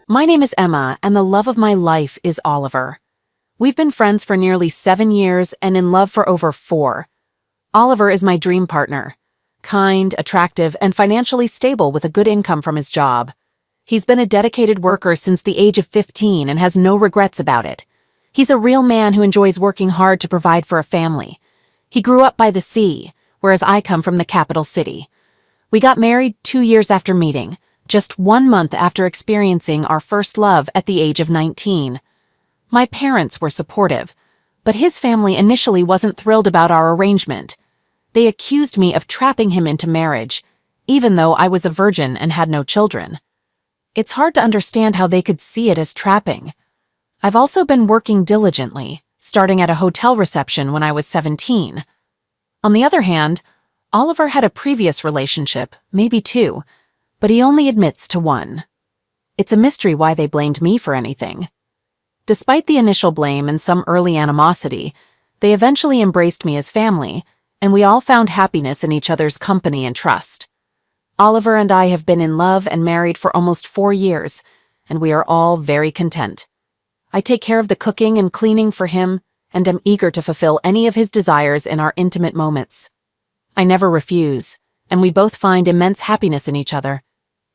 My name is Emma, and the love of my life is Oliver. We've been friends for nearly 7 years and in love for over 4. Oliver is my dream partner. Kind, attractive, and financially stable with a good income from his job. He's been a dedicated worker since the age of 15 and has no regrets about it. He's a real man who enjoys working hard to provide for a family. He grew up by the sea, whereas I come from the capital city. We got married 2 years after meeting, just 1 month after experiencing our first love at the age of 19. My parents were supportive, but his family initially wasn't thrilled about our arrangement. They accused me of trapping him into marriage, even though I was a virgin and had no children. It's hard to understand how they could see it as trapping. I've also been working diligently, starting at a hotel reception when I was 17. On the other hand, Oliver had a previous relationship, maybe 2, but he only admits to 1. It's a mystery why they blamed me for anything. Despite the initial blame and some early animosity, they eventually embraced me as family, and we all found happiness in each other's company and trust. Oliver and I have been in love and married for almost 4 years, and we are all very content. I take care of the cooking and cleaning for him, and am eager to fulfill any of his desires in our intimate moments. I never refuse, and we both find immense happiness in each other.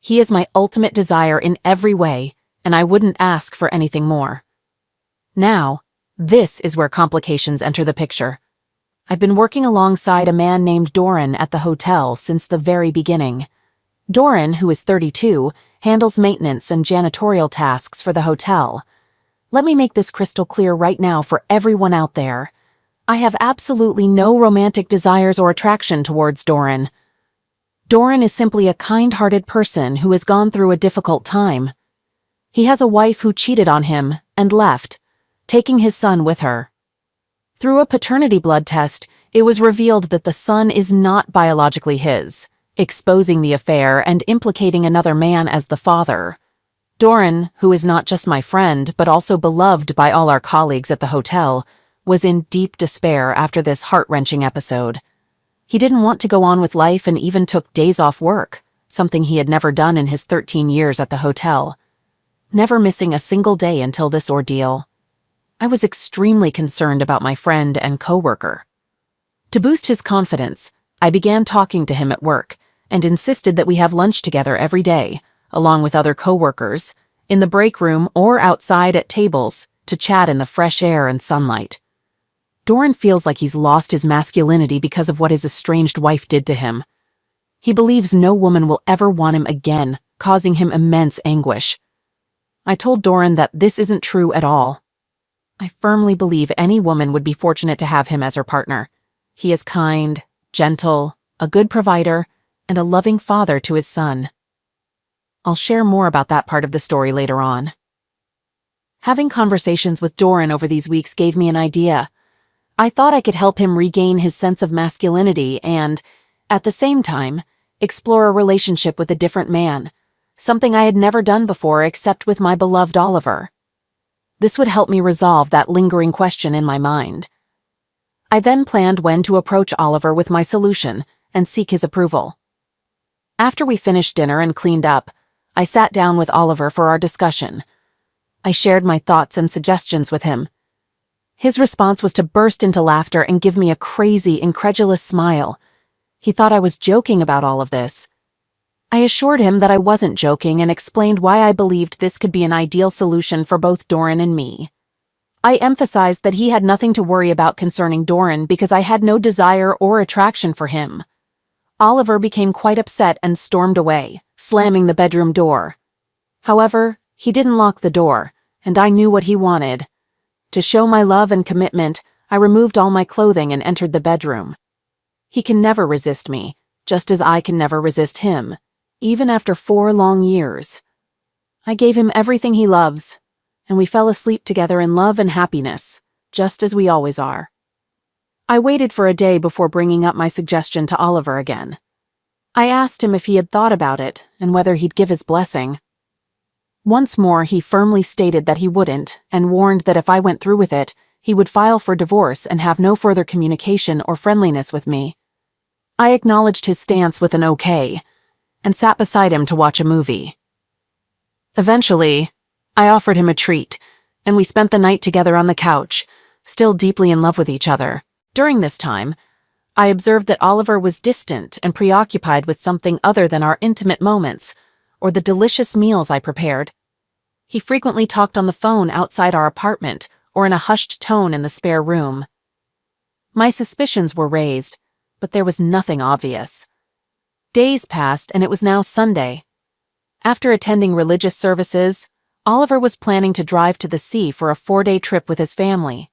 He is my ultimate desire in every way, and I wouldn't ask for anything more. Now, this is where complications enter the picture. I've been working alongside a man named Doran at the hotel since the very beginning. Doran, who is 32, handles maintenance and janitorial tasks for the hotel. Let me make this crystal clear right now for everyone out there. I have absolutely no romantic desires or attraction towards Doran. Doran is simply a kind-hearted person who has gone through a difficult time. He has a wife who cheated on him and left, taking his son with her. Through a paternity blood test, it was revealed that the son is not biologically his, exposing the affair and implicating another man as the father. Doran, who is not just my friend but also beloved by all our colleagues at the hotel, was in deep despair after this heart-wrenching episode. He didn't want to go on with life and even took days off work, something he had never done in his 13 years at the hotel, never missing a single day until this ordeal. I was extremely concerned about my friend and coworker. To boost his confidence, I began talking to him at work and insisted that we have lunch together every day, along with other coworkers, in the break room or outside at tables to chat in the fresh air and sunlight. Doran feels like he's lost his masculinity because of what his estranged wife did to him. He believes no woman will ever want him again, causing him immense anguish. I told Doran that this isn't true at all. I firmly believe any woman would be fortunate to have him as her partner. He is kind, gentle, a good provider, and a loving father to his son. I'll share more about that part of the story later on. Having conversations with Doran over these weeks gave me an idea. I thought I could help him regain his sense of masculinity and, at the same time, explore a relationship with a different man, something I had never done before except with my beloved Oliver. This would help me resolve that lingering question in my mind. I then planned when to approach Oliver with my solution and seek his approval. After we finished dinner and cleaned up, I sat down with Oliver for our discussion. I shared my thoughts and suggestions with him. His response was to burst into laughter and give me a crazy, incredulous smile. He thought I was joking about all of this. I assured him that I wasn't joking and explained why I believed this could be an ideal solution for both Doran and me. I emphasized that he had nothing to worry about concerning Doran because I had no desire or attraction for him. Oliver became quite upset and stormed away, slamming the bedroom door. However, he didn't lock the door, and I knew what he wanted. To show my love and commitment, I removed all my clothing and entered the bedroom. He can never resist me, just as I can never resist him, even after 4 long years. I gave him everything he loves, and we fell asleep together in love and happiness, just as we always are. I waited for a day before bringing up my suggestion to Oliver again. I asked him if he had thought about it and whether he'd give his blessing. Once more, he firmly stated that he wouldn't and warned that if I went through with it, he would file for divorce and have no further communication or friendliness with me. I acknowledged his stance with an okay and sat beside him to watch a movie. Eventually, I offered him a treat, and we spent the night together on the couch, still deeply in love with each other. During this time, I observed that Oliver was distant and preoccupied with something other than our intimate moments or the delicious meals I prepared. He frequently talked on the phone outside our apartment or in a hushed tone in the spare room. My suspicions were raised, but there was nothing obvious. Days passed, and it was now Sunday. After attending religious services, Oliver was planning to drive to the sea for a 4-day trip with his family.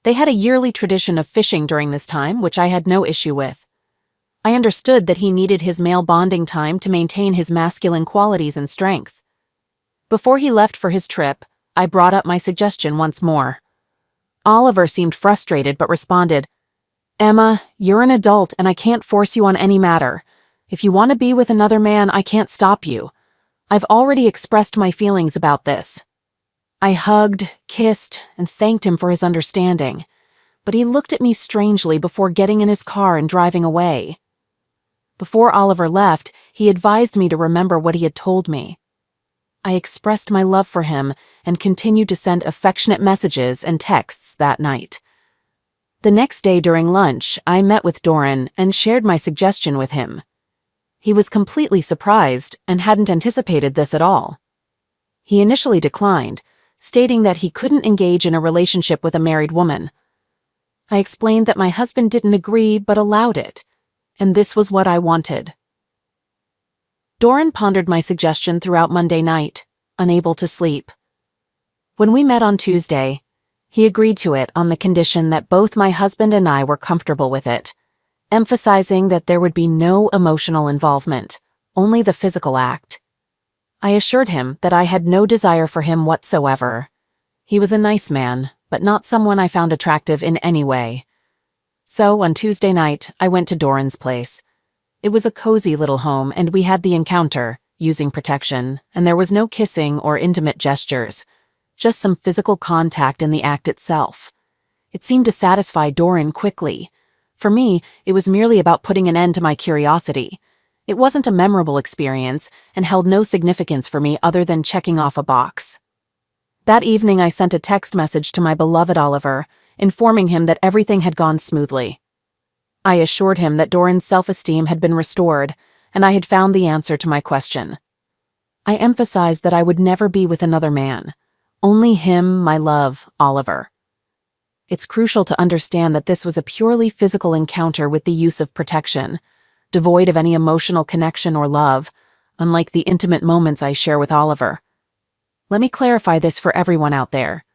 They had a yearly tradition of fishing during this time, which I had no issue with. I understood that he needed his male bonding time to maintain his masculine qualities and strength. Before he left for his trip, I brought up my suggestion once more. Oliver seemed frustrated but responded, "Emma, you're an adult and I can't force you on any matter. If you want to be with another man, I can't stop you. I've already expressed my feelings about this." I hugged, kissed, and thanked him for his understanding, but he looked at me strangely before getting in his car and driving away. Before Oliver left, he advised me to remember what he had told me. I expressed my love for him and continued to send affectionate messages and texts that night. The next day during lunch, I met with Doran and shared my suggestion with him. He was completely surprised and hadn't anticipated this at all. He initially declined, stating that he couldn't engage in a relationship with a married woman. I explained that my husband didn't agree but allowed it, and this was what I wanted. Doran pondered my suggestion throughout Monday night, unable to sleep. When we met on Tuesday, he agreed to it on the condition that both my husband and I were comfortable with it, emphasizing that there would be no emotional involvement, only the physical act. I assured him that I had no desire for him whatsoever. He was a nice man, but not someone I found attractive in any way. So, on Tuesday night, I went to Doran's place. It was a cozy little home, and we had the encounter, using protection, and there was no kissing or intimate gestures, just some physical contact in the act itself. It seemed to satisfy Doran quickly. For me, it was merely about putting an end to my curiosity. It wasn't a memorable experience and held no significance for me other than checking off a box. That evening, I sent a text message to my beloved Oliver, informing him that everything had gone smoothly. I assured him that Doran's self-esteem had been restored, and I had found the answer to my question. I emphasized that I would never be with another man. Only him, my love, Oliver. It's crucial to understand that this was a purely physical encounter with the use of protection, devoid of any emotional connection or love, unlike the intimate moments I share with Oliver. Let me clarify this for everyone out there.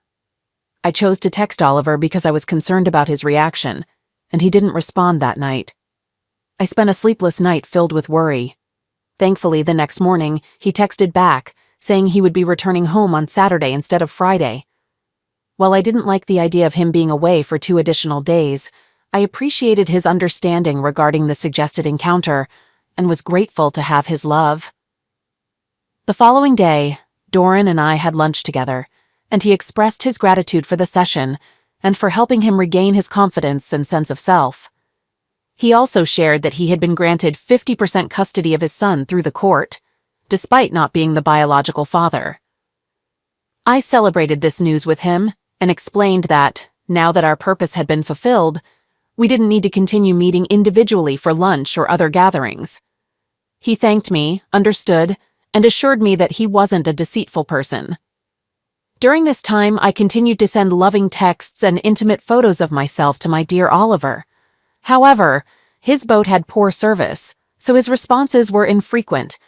I chose to text Oliver because I was concerned about his reaction, and he didn't respond that night. I spent a sleepless night filled with worry. Thankfully, the next morning, he texted back, saying he would be returning home on Saturday instead of Friday. While I didn't like the idea of him being away for 2 additional days, I appreciated his understanding regarding the suggested encounter and was grateful to have his love. The following day, Doran and I had lunch together, and he expressed his gratitude for the session and for helping him regain his confidence and sense of self. He also shared that he had been granted 50% custody of his son through the court, despite not being the biological father. I celebrated this news with him and explained that, now that our purpose had been fulfilled, we didn't need to continue meeting individually for lunch or other gatherings. He thanked me, understood, and assured me that he wasn't a deceitful person. During this time, I continued to send loving texts and intimate photos of myself to my dear Oliver. However, his boat had poor service, so his responses were infrequent,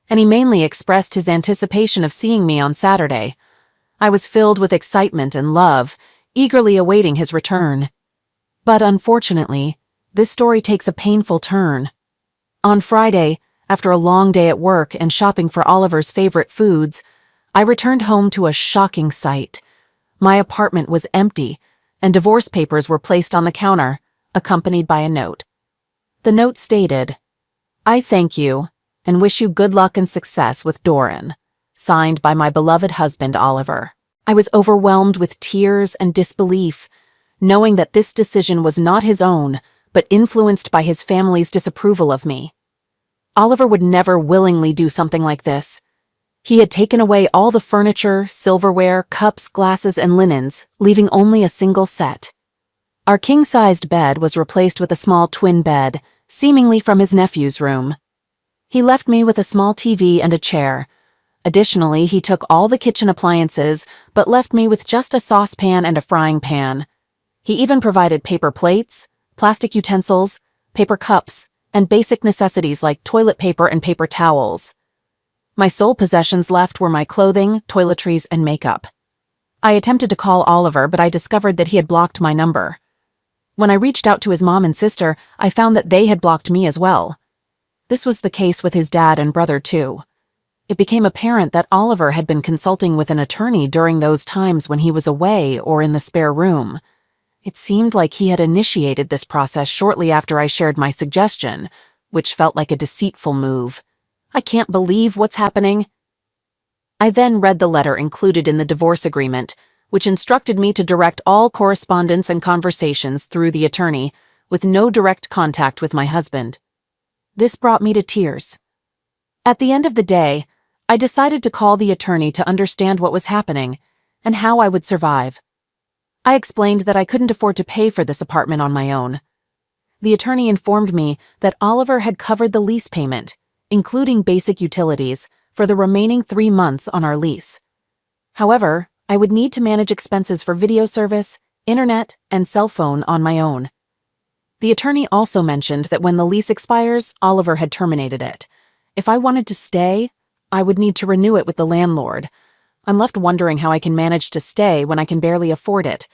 and he mainly expressed his anticipation of seeing me on Saturday. I was filled with excitement and love, eagerly awaiting his return. But unfortunately, this story takes a painful turn. On Friday, after a long day at work and shopping for Oliver's favorite foods, I returned home to a shocking sight. My apartment was empty, and divorce papers were placed on the counter, accompanied by a note. The note stated, "I thank you and wish you good luck and success with Doran," signed by my beloved husband, Oliver. I was overwhelmed with tears and disbelief, knowing that this decision was not his own, but influenced by his family's disapproval of me. Oliver would never willingly do something like this. He had taken away all the furniture, silverware, cups, glasses, and linens, leaving only a single set. Our king-sized bed was replaced with a small twin bed, seemingly from his nephew's room. He left me with a small TV and a chair. Additionally, he took all the kitchen appliances, but left me with just a saucepan and a frying pan. He even provided paper plates, plastic utensils, paper cups, and basic necessities like toilet paper and paper towels. My sole possessions left were my clothing, toiletries, and makeup. I attempted to call Oliver, but I discovered that he had blocked my number. When I reached out to his mom and sister, I found that they had blocked me as well. This was the case with his dad and brother too. It became apparent that Oliver had been consulting with an attorney during those times when he was away or in the spare room. It seemed like he had initiated this process shortly after I shared my suggestion, which felt like a deceitful move. I can't believe what's happening. I then read the letter included in the divorce agreement, which instructed me to direct all correspondence and conversations through the attorney, with no direct contact with my husband. This brought me to tears. At the end of the day, I decided to call the attorney to understand what was happening and how I would survive. I explained that I couldn't afford to pay for this apartment on my own. The attorney informed me that Oliver had covered the lease payment, including basic utilities, for the remaining 3 months on our lease. However, I would need to manage expenses for video service, internet, and cell phone on my own. The attorney also mentioned that when the lease expires, Oliver had terminated it. If I wanted to stay, I would need to renew it with the landlord. I'm left wondering how I can manage to stay when I can barely afford it.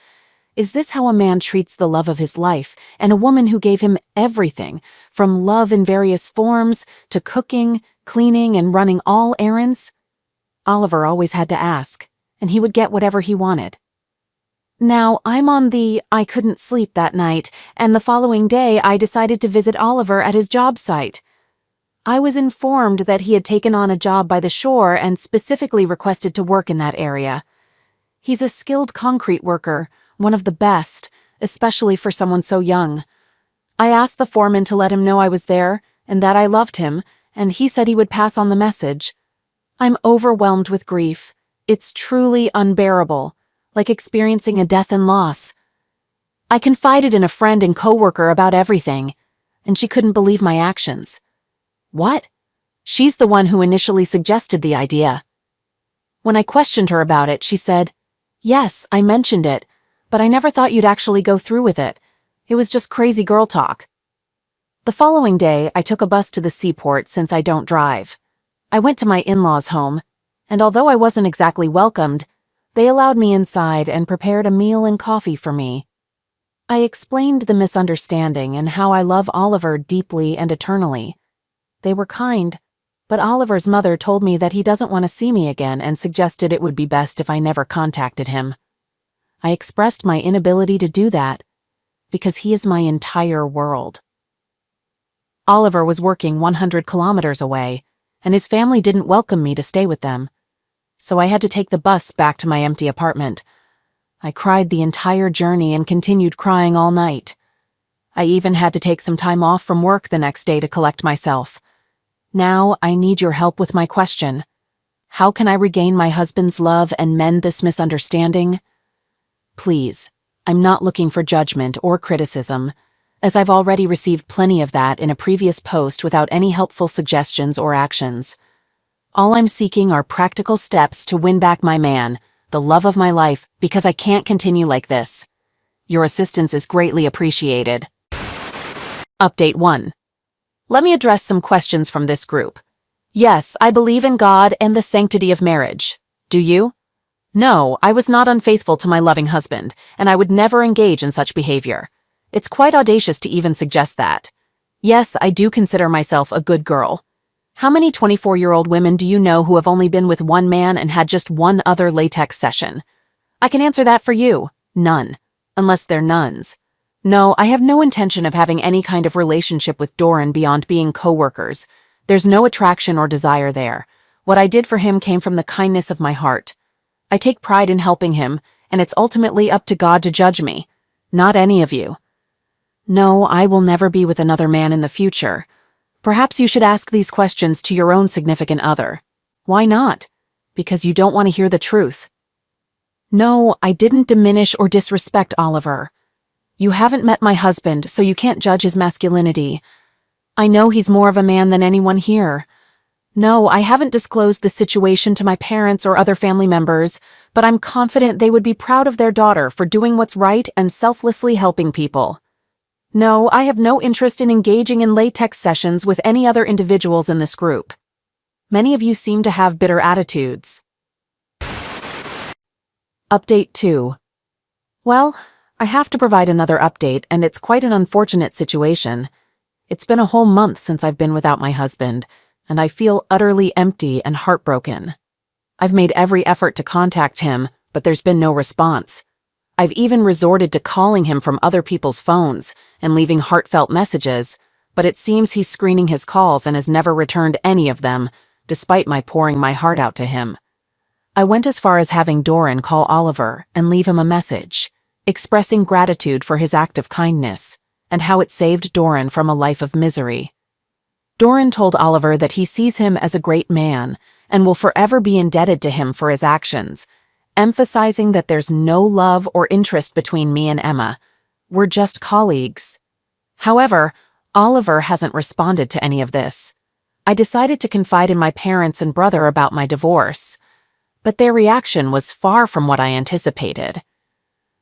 Is this how a man treats the love of his life and a woman who gave him everything, from love in various forms to cooking, cleaning, and running all errands? Oliver always had to ask, and he would get whatever he wanted. Now, I'm on the I couldn't sleep that night, and the following day I decided to visit Oliver at his job site. I was informed that he had taken on a job by the shore and specifically requested to work in that area. He's a skilled concrete worker, one of the best, especially for someone so young. I asked the foreman to let him know I was there and that I loved him, and he said he would pass on the message. I'm overwhelmed with grief. It's truly unbearable, like experiencing a death and loss. I confided in a friend and coworker about everything, and she couldn't believe my actions. What? She's the one who initially suggested the idea. When I questioned her about it, she said, "Yes, I mentioned it, but I never thought you'd actually go through with it. It was just crazy girl talk." The following day, I took a bus to the seaport since I don't drive. I went to my in-laws' home, and although I wasn't exactly welcomed, they allowed me inside and prepared a meal and coffee for me. I explained the misunderstanding and how I love Oliver deeply and eternally. They were kind, but Oliver's mother told me that he doesn't want to see me again and suggested it would be best if I never contacted him. I expressed my inability to do that, because he is my entire world. Oliver was working 100 kilometers away, and his family didn't welcome me to stay with them, so I had to take the bus back to my empty apartment. I cried the entire journey and continued crying all night. I even had to take some time off from work the next day to collect myself. Now I need your help with my question. How can I regain my husband's love and mend this misunderstanding? Please, I'm not looking for judgment or criticism, as I've already received plenty of that in a previous post without any helpful suggestions or actions. All I'm seeking are practical steps to win back my man, the love of my life, because I can't continue like this. Your assistance is greatly appreciated. Update 1. Let me address some questions from this group. Yes, I believe in God and the sanctity of marriage. Do you? No, I was not unfaithful to my loving husband, and I would never engage in such behavior. It's quite audacious to even suggest that. Yes, I do consider myself a good girl. How many 24-year-old women do you know who have only been with one man and had just one other latex session? I can answer that for you. None. Unless they're nuns. No, I have no intention of having any kind of relationship with Doran beyond being co-workers. There's no attraction or desire there. What I did for him came from the kindness of my heart. I take pride in helping him, and it's ultimately up to God to judge me, not any of you. No, I will never be with another man in the future. Perhaps you should ask these questions to your own significant other. Why not? because you don't want to hear the truth. No, I didn't diminish or disrespect Oliver. You haven't met my husband, so you can't judge his masculinity. I know he's more of a man than anyone here. No, I haven't disclosed the situation to my parents or other family members, but I'm confident they would be proud of their daughter for doing what's right and selflessly helping people. No, I have no interest in engaging in latex sessions with any other individuals in this group. Many of you seem to have bitter attitudes. Update 2. Well, I have to provide another update, and it's quite an unfortunate situation. It's been a whole month since I've been without my husband, and I feel utterly empty and heartbroken. I've made every effort to contact him, but there's been no response. I've even resorted to calling him from other people's phones and leaving heartfelt messages, but it seems he's screening his calls and has never returned any of them, despite my pouring my heart out to him. I went as far as having Doran call Oliver and leave him a message, expressing gratitude for his act of kindness and how it saved Doran from a life of misery. Doran told Oliver that he sees him as a great man and will forever be indebted to him for his actions, emphasizing that there's no love or interest between me and Emma. We're just colleagues. However, Oliver hasn't responded to any of this. I decided to confide in my parents and brother about my divorce, but their reaction was far from what I anticipated.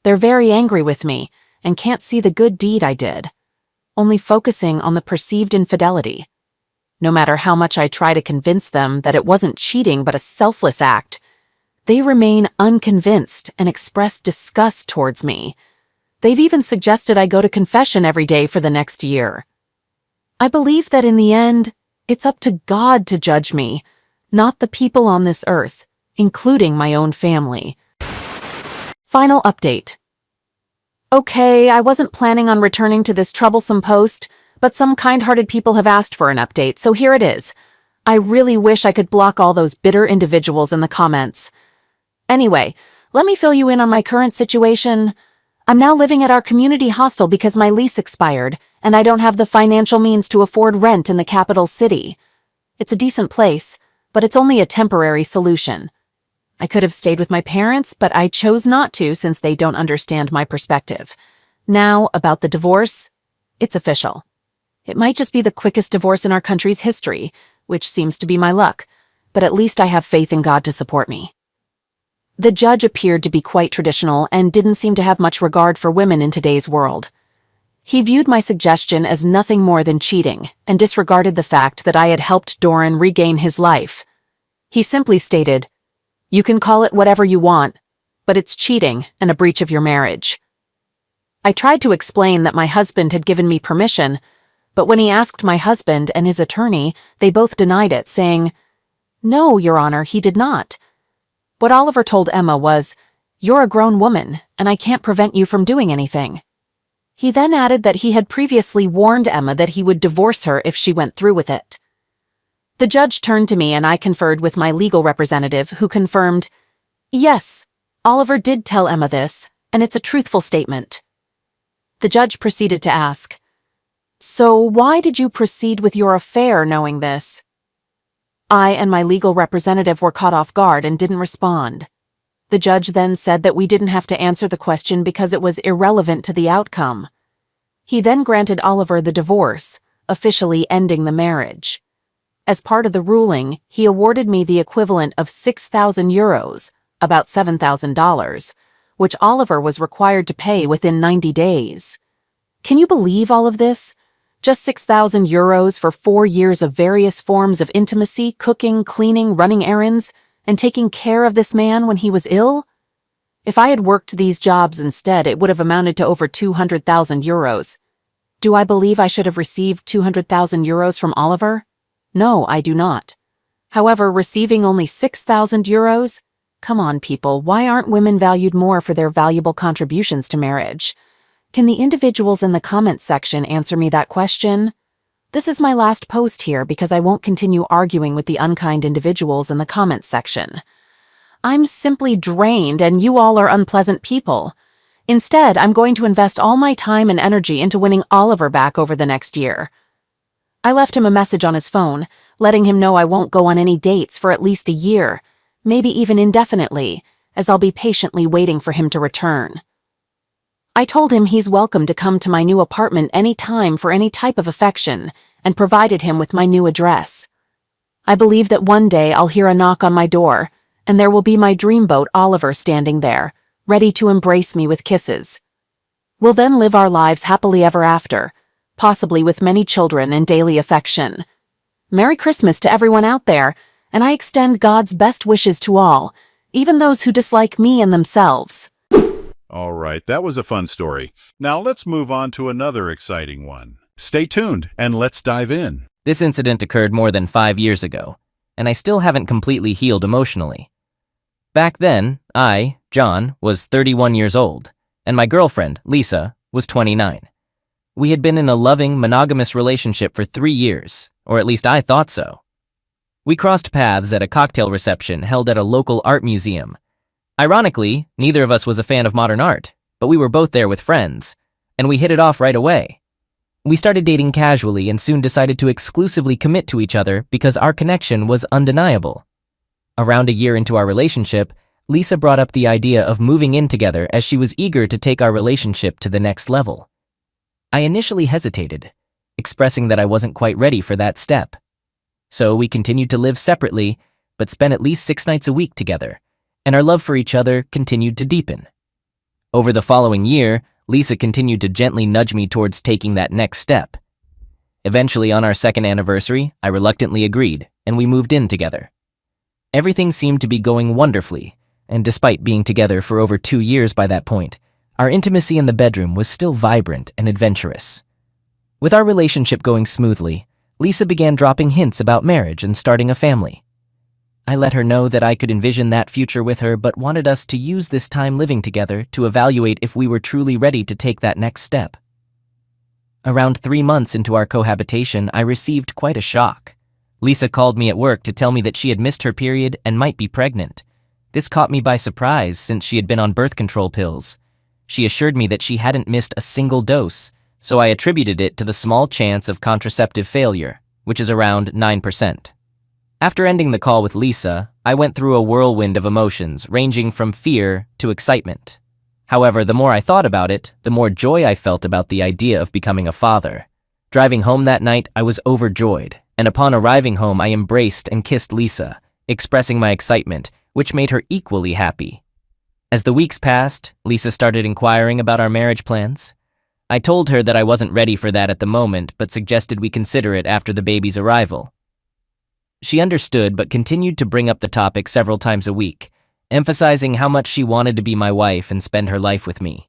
They're very angry with me and can't see the good deed I did, only focusing on the perceived infidelity. No matter how much I try to convince them that it wasn't cheating but a selfless act, they remain unconvinced and express disgust towards me. They've even suggested I go to confession every day for the next year. I believe that in the end, it's up to God to judge me, not the people on this earth, including my own family. Final update. Okay, I wasn't planning on returning to this troublesome post, but some kind-hearted people have asked for an update, so here it is. I really wish I could block all those bitter individuals in the comments. Anyway, let me fill you in on my current situation. I'm now living at our community hostel because my lease expired, and I don't have the financial means to afford rent in the capital city. It's a decent place, but it's only a temporary solution. I could have stayed with my parents, but I chose not to since they don't understand my perspective. Now, about the divorce, it's official. It might just be the quickest divorce in our country's history, which seems to be my luck, but at least I have faith in God to support me. The judge appeared to be quite traditional and didn't seem to have much regard for women in today's world. He viewed my suggestion as nothing more than cheating and disregarded the fact that I had helped Doran regain his life. He simply stated, "You can call it whatever you want, but it's cheating and a breach of your marriage." I tried to explain that my husband had given me permission, but when he asked my husband and his attorney, they both denied it, saying, "No, Your Honor, he did not." What Oliver told Emma was, "You're a grown woman, and I can't prevent you from doing anything." He then added that he had previously warned Emma that he would divorce her if she went through with it. The judge turned to me and I conferred with my legal representative, who confirmed, "Yes, Oliver did tell Emma this, and it's a truthful statement." The judge proceeded to ask, "So why did you proceed with your affair knowing this?" I and my legal representative were caught off guard and didn't respond. The judge then said that we didn't have to answer the question because it was irrelevant to the outcome. He then granted Oliver the divorce, officially ending the marriage. As part of the ruling, he awarded me the equivalent of 6,000 euros, about $7,000, which Oliver was required to pay within 90 days. Can you believe all of this? Just 6,000 euros for 4 years of various forms of intimacy, cooking, cleaning, running errands, and taking care of this man when he was ill? If I had worked these jobs instead, it would have amounted to over 200,000 euros. Do I believe I should have received 200,000 euros from Oliver? No, I do not. However, receiving only 6,000 euros? Come on, people, why aren't women valued more for their valuable contributions to marriage? Can the individuals in the comments section answer me that question? This is my last post here because I won't continue arguing with the unkind individuals in the comments section. I'm simply drained and you all are unpleasant people. Instead, I'm going to invest all my time and energy into winning Oliver back over the next year. I left him a message on his phone, letting him know I won't go on any dates for at least a year, maybe even indefinitely, as I'll be patiently waiting for him to return. I told him he's welcome to come to my new apartment any time for any type of affection, and provided him with my new address. I believe that one day I'll hear a knock on my door, and there will be my dreamboat Oliver standing there, ready to embrace me with kisses. We'll then live our lives happily ever after, possibly with many children and daily affection. Merry Christmas to everyone out there, and I extend God's best wishes to all, even those who dislike me and themselves. All right, that was a fun story. Now let's move on to another exciting one. Stay tuned and let's dive in. This incident occurred more than 5 years ago, and I still haven't completely healed emotionally. Back then, I, John, was 31 years old, and my girlfriend, Lisa, was 29. We had been in a loving, monogamous relationship for 3 years, or at least I thought so. We crossed paths at a cocktail reception held at a local art museum. Ironically, neither of us was a fan of modern art, but we were both there with friends, and we hit it off right away. We started dating casually and soon decided to exclusively commit to each other because our connection was undeniable. Around a year into our relationship, Lisa brought up the idea of moving in together as she was eager to take our relationship to the next level. I initially hesitated, expressing that I wasn't quite ready for that step. So we continued to live separately, but spent at least 6 nights a week together, and our love for each other continued to deepen. Over the following year, Lisa continued to gently nudge me towards taking that next step. Eventually, on our second anniversary, I reluctantly agreed, and we moved in together. Everything seemed to be going wonderfully, and despite being together for over 2 years by that point, our intimacy in the bedroom was still vibrant and adventurous. With our relationship going smoothly, Lisa began dropping hints about marriage and starting a family. I let her know that I could envision that future with her, but wanted us to use this time living together to evaluate if we were truly ready to take that next step. Around 3 months into our cohabitation, I received quite a shock. Lisa called me at work to tell me that she had missed her period and might be pregnant. This caught me by surprise since she had been on birth control pills. She assured me that she hadn't missed a single dose, so I attributed it to the small chance of contraceptive failure, which is around 9%. After ending the call with Lisa, I went through a whirlwind of emotions ranging from fear to excitement. However, the more I thought about it, the more joy I felt about the idea of becoming a father. Driving home that night, I was overjoyed, and upon arriving home, I embraced and kissed Lisa, expressing my excitement, which made her equally happy. As the weeks passed, Lisa started inquiring about our marriage plans. I told her that I wasn't ready for that at the moment, but suggested we consider it after the baby's arrival. She understood but continued to bring up the topic several times a week, emphasizing how much she wanted to be my wife and spend her life with me.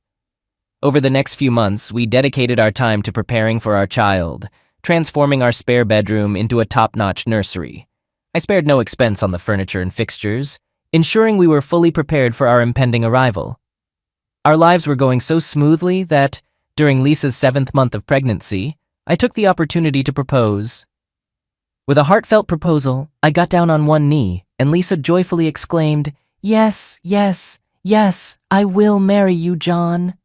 Over the next few months, we dedicated our time to preparing for our child, transforming our spare bedroom into a top-notch nursery. I spared no expense on the furniture and fixtures, ensuring we were fully prepared for our impending arrival. Our lives were going so smoothly that, during Lisa's 7th month of pregnancy, I took the opportunity to propose. With a heartfelt proposal, I got down on one knee, and Lisa joyfully exclaimed, "Yes, yes, yes, I will marry you, John."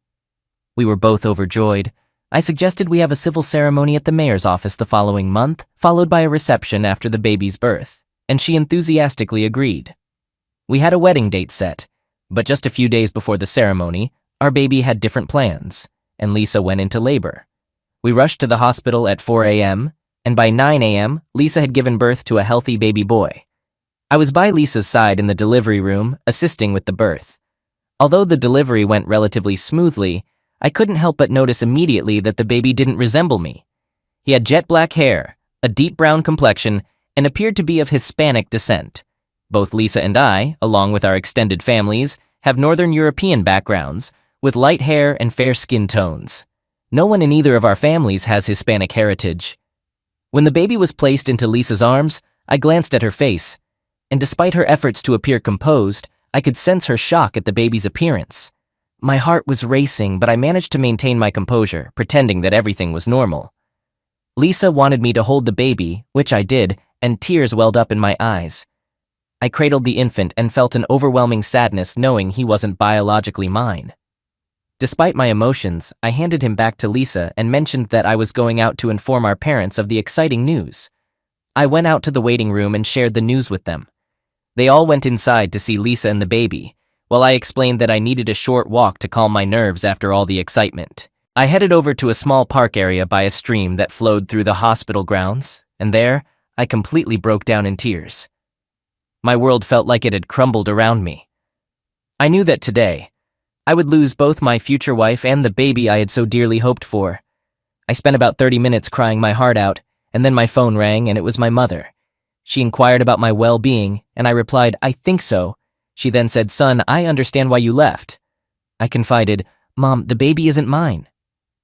We were both overjoyed. I suggested we have a civil ceremony at the mayor's office the following month, followed by a reception after the baby's birth, and she enthusiastically agreed. We had a wedding date set, but just a few days before the ceremony, our baby had different plans, and Lisa went into labor. We rushed to the hospital at 4 a.m., and by 9 a.m., Lisa had given birth to a healthy baby boy. I was by Lisa's side in the delivery room, assisting with the birth. Although the delivery went relatively smoothly, I couldn't help but notice immediately that the baby didn't resemble me. He had jet black hair, a deep brown complexion, and appeared to be of Hispanic descent. Both Lisa and I, along with our extended families, have Northern European backgrounds, with light hair and fair skin tones. No one in either of our families has Hispanic heritage. When the baby was placed into Lisa's arms, I glanced at her face, and despite her efforts to appear composed, I could sense her shock at the baby's appearance. My heart was racing, but I managed to maintain my composure, pretending that everything was normal. Lisa wanted me to hold the baby, which I did, and tears welled up in my eyes. I cradled the infant and felt an overwhelming sadness knowing he wasn't biologically mine. Despite my emotions, I handed him back to Lisa and mentioned that I was going out to inform our parents of the exciting news. I went out to the waiting room and shared the news with them. They all went inside to see Lisa and the baby, while I explained that I needed a short walk to calm my nerves after all the excitement. I headed over to a small park area by a stream that flowed through the hospital grounds, and there, I completely broke down in tears. My world felt like it had crumbled around me. I knew that today, I would lose both my future wife and the baby I had so dearly hoped for. I spent about 30 minutes crying my heart out, and then my phone rang and it was my mother. She inquired about my well-being, and I replied, "I think so." She then said, "Son, I understand why you left." I confided, "Mom, the baby isn't mine."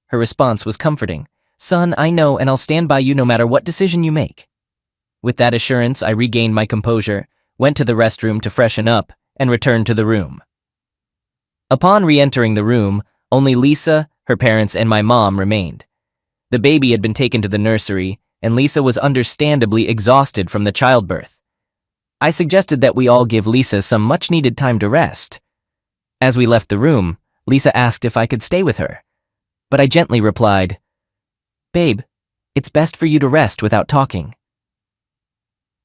Her response was comforting. "Son, I know, and I'll stand by you no matter what decision you make." With that assurance, I regained my composure, went to the restroom to freshen up, and returned to the room. Upon re-entering the room, only Lisa, her parents, and my mom remained. The baby had been taken to the nursery, and Lisa was understandably exhausted from the childbirth. I suggested that we all give Lisa some much-needed time to rest. As we left the room, Lisa asked if I could stay with her, but I gently replied, "Babe, it's best for you to rest without talking."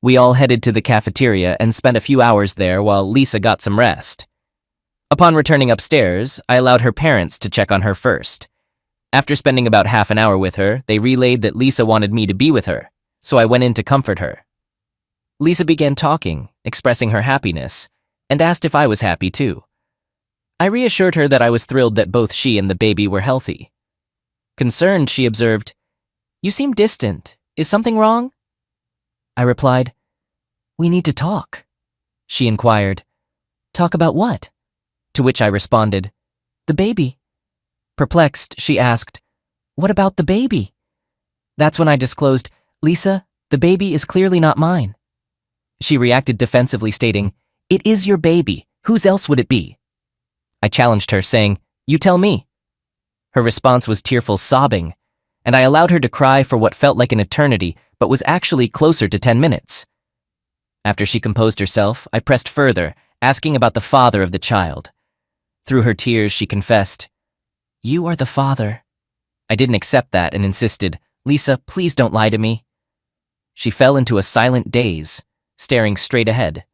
We all headed to the cafeteria and spent a few hours there while Lisa got some rest. Upon returning upstairs, I allowed her parents to check on her first. After spending about half an hour with her, they relayed that Lisa wanted me to be with her, so I went in to comfort her. Lisa began talking, expressing her happiness, and asked if I was happy too. I reassured her that I was thrilled that both she and the baby were healthy. Concerned, she observed, "You seem distant. Is something wrong?" I replied, "We need to talk." She inquired, "Talk about what?" To which I responded, "The baby." Perplexed, she asked, "What about the baby?" That's when I disclosed, "Lisa, the baby is clearly not mine." She reacted defensively, stating, "It is your baby. Whose else would it be?" I challenged her, saying, "You tell me." Her response was tearful sobbing, and I allowed her to cry for what felt like an eternity, but was actually closer to 10 minutes. After she composed herself, I pressed further, asking about the father of the child. Through her tears, she confessed, "You are the father." I didn't accept that and insisted, "Lisa, please don't lie to me." She fell into a silent daze, staring straight ahead.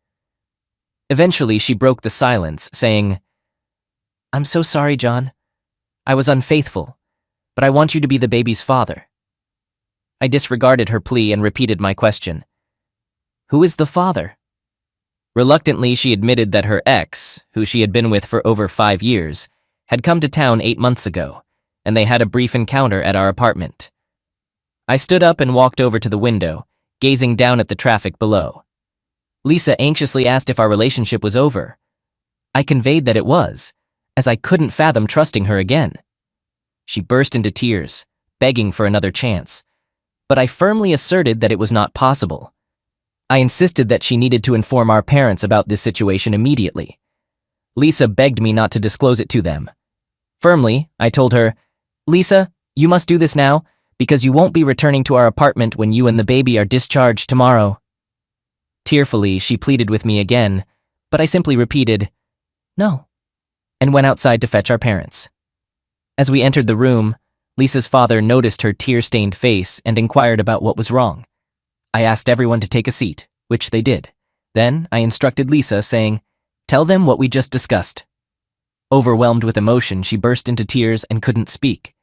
Eventually, she broke the silence, saying, "I'm so sorry, John. I was unfaithful, but I want you to be the baby's father." I disregarded her plea and repeated my question. "Who is the father?" Reluctantly, she admitted that her ex, who she had been with for over 5 years, had come to town 8 months ago, and they had a brief encounter at our apartment. I stood up and walked over to the window, gazing down at the traffic below. Lisa anxiously asked if our relationship was over. I conveyed that it was, as I couldn't fathom trusting her again. She burst into tears, begging for another chance, but I firmly asserted that it was not possible. I insisted that she needed to inform our parents about this situation immediately. Lisa begged me not to disclose it to them. Firmly, I told her, "Lisa, you must do this now, because you won't be returning to our apartment when you and the baby are discharged tomorrow." Tearfully, she pleaded with me again, but I simply repeated, "No," and went outside to fetch our parents. As we entered the room, Lisa's father noticed her tear-stained face and inquired about what was wrong. I asked everyone to take a seat, which they did. Then I instructed Lisa, saying, "Tell them what we just discussed." Overwhelmed with emotion, she burst into tears and couldn't speak.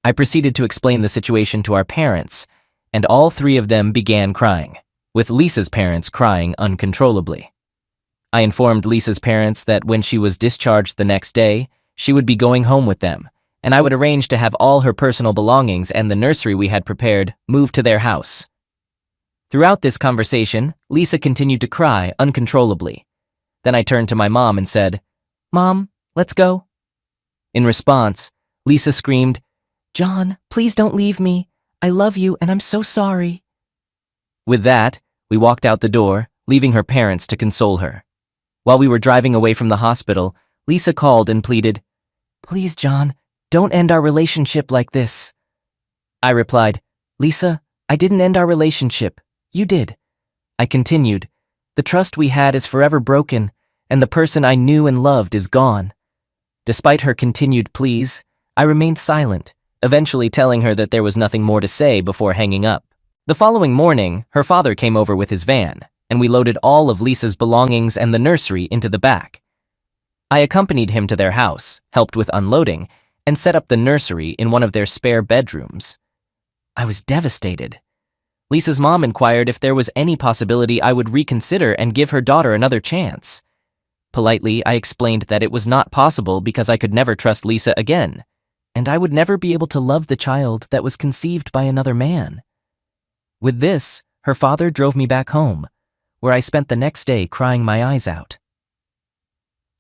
I proceeded to explain the situation to our parents, and all 3 of them began crying, with Lisa's parents crying uncontrollably. I informed Lisa's parents that when she was discharged the next day, she would be going home with them, and I would arrange to have all her personal belongings and the nursery we had prepared moved to their house. Throughout this conversation, Lisa continued to cry uncontrollably. Then I turned to my mom and said, "Mom, let's go." In response, Lisa screamed, "John, please don't leave me. I love you and I'm so sorry." With that, we walked out the door, leaving her parents to console her. While we were driving away from the hospital, Lisa called and pleaded, "Please, John, don't end our relationship like this." I replied, "Lisa, I didn't end our relationship. You did." I continued, "The trust we had is forever broken, and the person I knew and loved is gone." Despite her continued pleas, I remained silent, eventually telling her that there was nothing more to say before hanging up. The following morning, her father came over with his van, and we loaded all of Lisa's belongings and the nursery into the back. I accompanied him to their house, helped with unloading, and set up the nursery in one of their spare bedrooms. I was devastated. Lisa's mom inquired if there was any possibility I would reconsider and give her daughter another chance. Politely, I explained that it was not possible because I could never trust Lisa again, and I would never be able to love the child that was conceived by another man. With this, her father drove me back home, where I spent the next day crying my eyes out.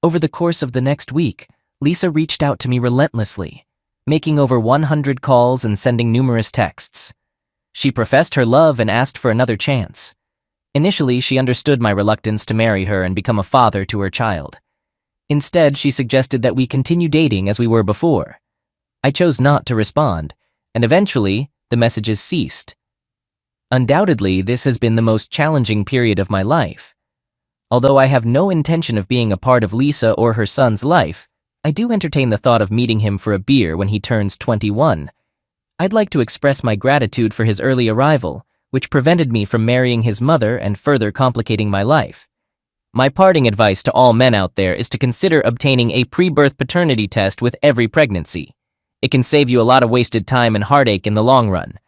Over the course of the next week, Lisa reached out to me relentlessly, making over 100 calls and sending numerous texts. She professed her love and asked for another chance. Initially, she understood my reluctance to marry her and become a father to her child. Instead, she suggested that we continue dating as we were before. I chose not to respond, and eventually, the messages ceased. Undoubtedly, this has been the most challenging period of my life. Although I have no intention of being a part of Lisa or her son's life, I do entertain the thought of meeting him for a beer when he turns 21. I'd like to express my gratitude for his early arrival, which prevented me from marrying his mother and further complicating my life. My parting advice to all men out there is to consider obtaining a pre-birth paternity test with every pregnancy. It can save you a lot of wasted time and heartache in the long run.